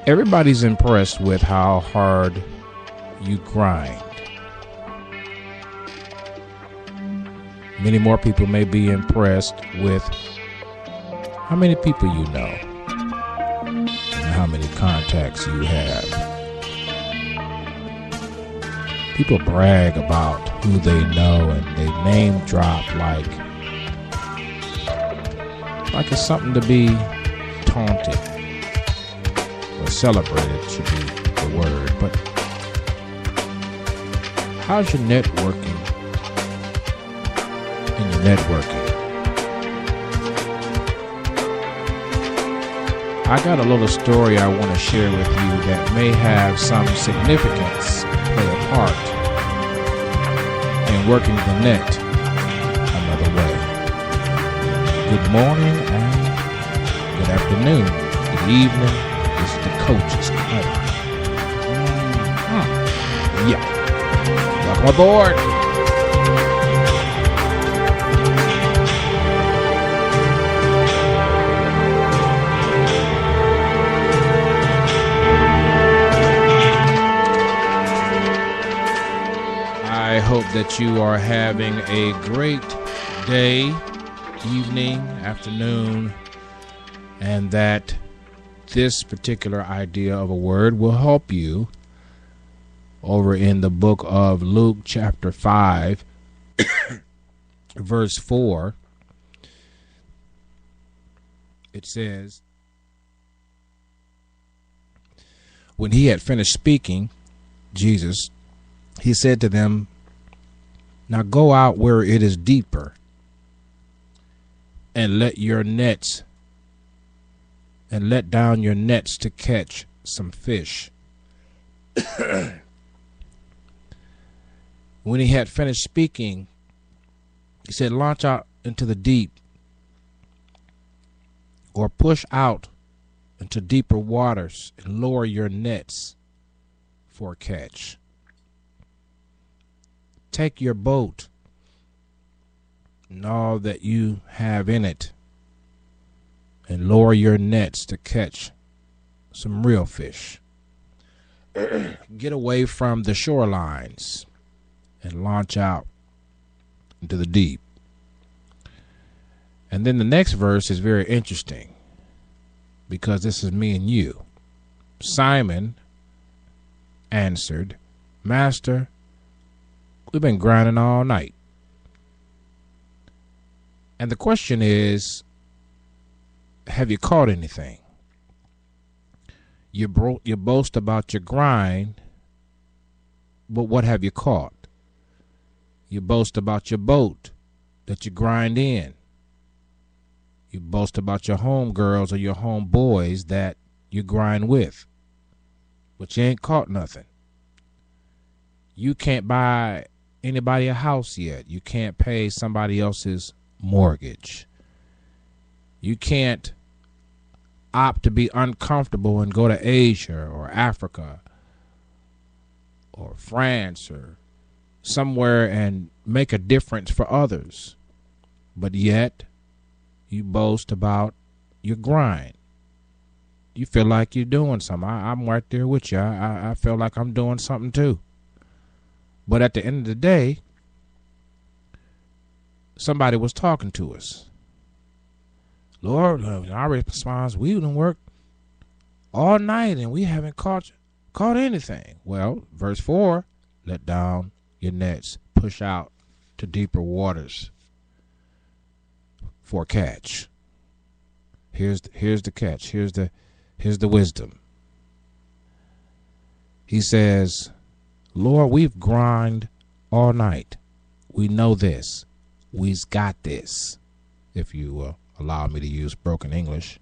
Everybody's impressed with how hard you grind. Many more people may be impressed with how many people you know and how many contacts you have. People brag about who they know and they name drop like it's something to be taunted or celebrated should be the word. But how's your networking and your networking? I got a little story I want to share with you that may have some significance, play a part in working the net another way. Good morning and good afternoon, good evening. This is the Coach's Corner. Yeah. Welcome aboard. I hope that you are having a great day, evening, afternoon, and that this particular idea of a word will help you over in the book of Luke chapter 5 verse 4. It says, when he had finished speaking, Jesus, he said to them, now go out where it is deeper and let down your nets to catch some fish. When he had finished speaking, he said, launch out into the deep or push out into deeper waters and lower your nets for a catch. Take your boat and all that you have in it and lower your nets to catch some real fish. Get away from the shorelines and launch out into the deep. And then the next verse is very interesting because this is me and you. Simon answered, Master, we've been grinding all night. And the question is, have you caught anything? You boast about your grind, but what have you caught? You boast about your boat that you grind in. You boast about your home girls or your home boys that you grind with, but you ain't caught nothing. You can't buy anybody a house yet. You can't pay somebody else's mortgage. You can't opt to be uncomfortable and go to Asia or Africa or France or somewhere and make a difference for others. But yet you boast about your grind. You feel like you're doing something. I'm right there with you. I feel like I'm doing something too. But at the end of the day, somebody was talking to us. Lord, our response, we done worked all night and we haven't caught anything. Well, verse 4, let down your nets, push out to deeper waters for a catch. Here's the catch. Here's the wisdom. He says, Lord, we've grind all night. We know this. We've got this, if you will allow me to use broken English.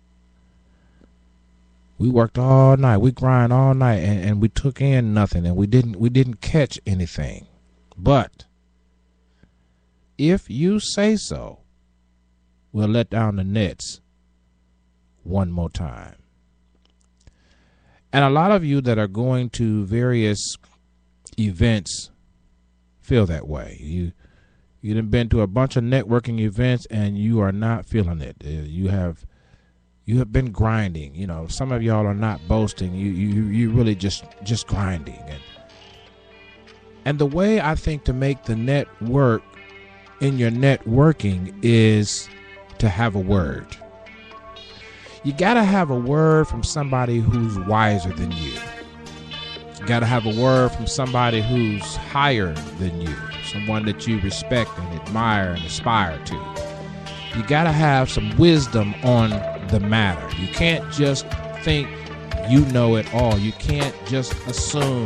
We worked all night. We grind all night, and we took in nothing, and we didn't catch anything. But if you say so, we'll let down the nets one more time. And a lot of you that are going to various events feel that way. You've been to a bunch of networking events and you are not feeling it. You You have been grinding. You know, some of y'all are not boasting. You really just grinding. And the way I think to make the network in your networking is to have a word. You got to have a word from somebody who's wiser than you. You got to have a word from somebody who's higher than you, someone that you respect and admire and aspire to. You got to have some wisdom on the matter. You can't just think you know it all. You can't just assume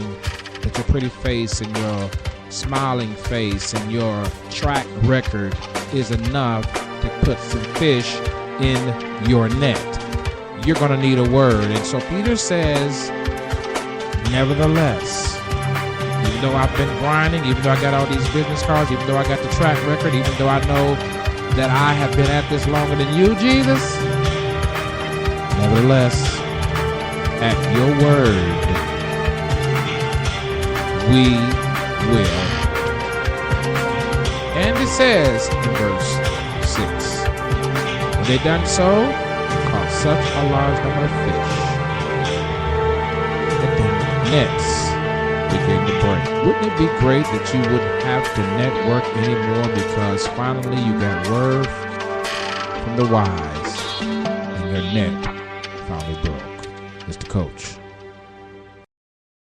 that your pretty face and your smiling face and your track record is enough to put some fish in your net. You're going to need a word. And so Peter says, nevertheless, even though I've been grinding, even though I got all these business cards, even though I got the track record, even though I know that I have been at this longer than you, Jesus, nevertheless, at your word, we will. And it says in verse 6, when they done so, they caught such a large number of fish that the nets began to break. Wouldn't it be great that you wouldn't have to network anymore because finally you got word from the wise and your net finally broke? Mr. Coach.